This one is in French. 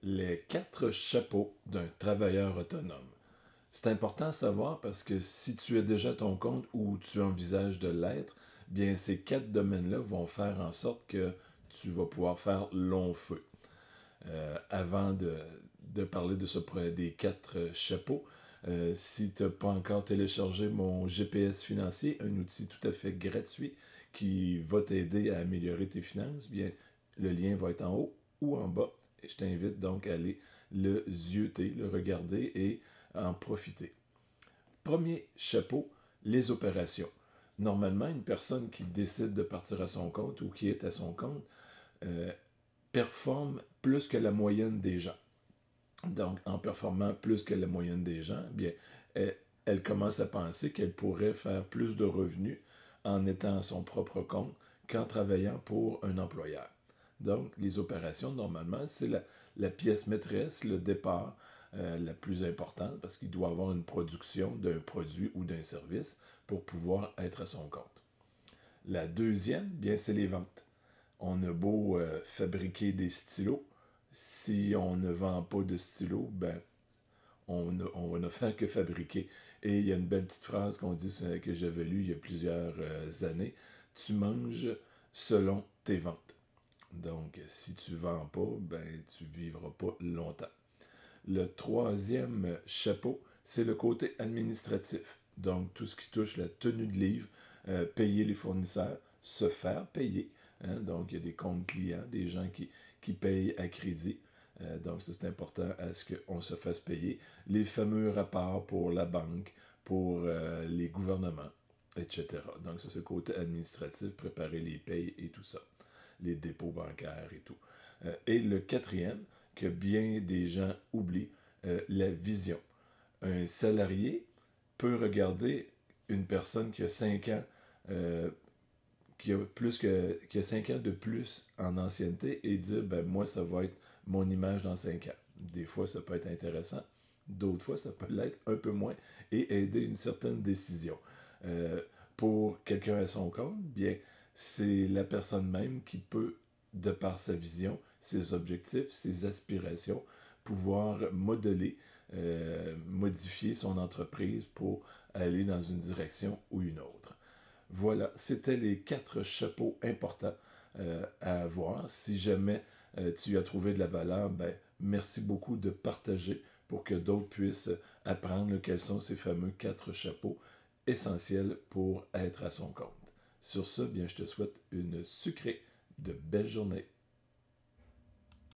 Les 4 chapeaux d'un travailleur autonome. C'est important à savoir parce que si tu es déjà à ton compte ou tu envisages de l'être, bien ces 4 domaines-là vont faire en sorte que tu vas pouvoir faire long feu. Avant de parler des 4 chapeaux, si tu n'as pas encore téléchargé mon GPS financier, un outil tout à fait gratuit qui va t'aider à améliorer tes finances, bien le lien va être en haut ou en bas. Et je t'invite donc à aller le zioter, le regarder et en profiter. Premier chapeau, les opérations. Normalement, une personne qui décide de partir à son compte ou qui est à son compte euh, performe plus que la moyenne des gens. Donc, en performant plus que la moyenne des gens, bien, elle commence à penser qu'elle pourrait faire plus de revenus en étant à son propre compte qu'en travaillant pour un employeur. Donc, les opérations, normalement, c'est la pièce maîtresse, le départ, la plus importante, parce qu'il doit avoir une production d'un produit ou d'un service pour pouvoir être à son compte. La deuxième, bien, c'est les ventes. On a beau fabriquer des stylos, si on ne vend pas de stylos, ben, on va ne faire que fabriquer. Et il y a une belle petite phrase qu'on dit que j'avais lue il y a plusieurs années. Tu manges selon tes ventes. Donc, si tu ne vends pas, ben, tu ne vivras pas longtemps. Le troisième chapeau, c'est le côté administratif. Donc, tout ce qui touche la tenue de livre, payer les fournisseurs, se faire payer. Hein? Donc, il y a des comptes clients, des gens qui payent à crédit. Donc, ça, c'est important à ce qu'on se fasse payer. Les fameux rapports pour la banque, pour les gouvernements, etc. Donc, ça, c'est le côté administratif, préparer les payes et tout ça. Les dépôts bancaires et tout. Et le quatrième, que bien des gens oublient, la vision. Un salarié peut regarder une personne qui a 5 ans, euh, qui a 5 ans de plus en ancienneté et dire, ben moi, ça va être mon image dans 5 ans. Des fois, ça peut être intéressant. D'autres fois, ça peut l'être un peu moins et aider une certaine décision. Euh, pour quelqu'un à son compte, bien, c'est la personne même qui peut, de par sa vision, ses objectifs, ses aspirations, pouvoir modeler, modifier son entreprise pour aller dans une direction ou une autre. Voilà, c'était les 4 chapeaux importants à avoir. Si jamais tu as trouvé de la valeur, ben, merci beaucoup de partager pour que d'autres puissent apprendre quels sont ces fameux 4 chapeaux essentiels pour être à son compte. Sur ce, bien, je te souhaite une sucrée de belle journée.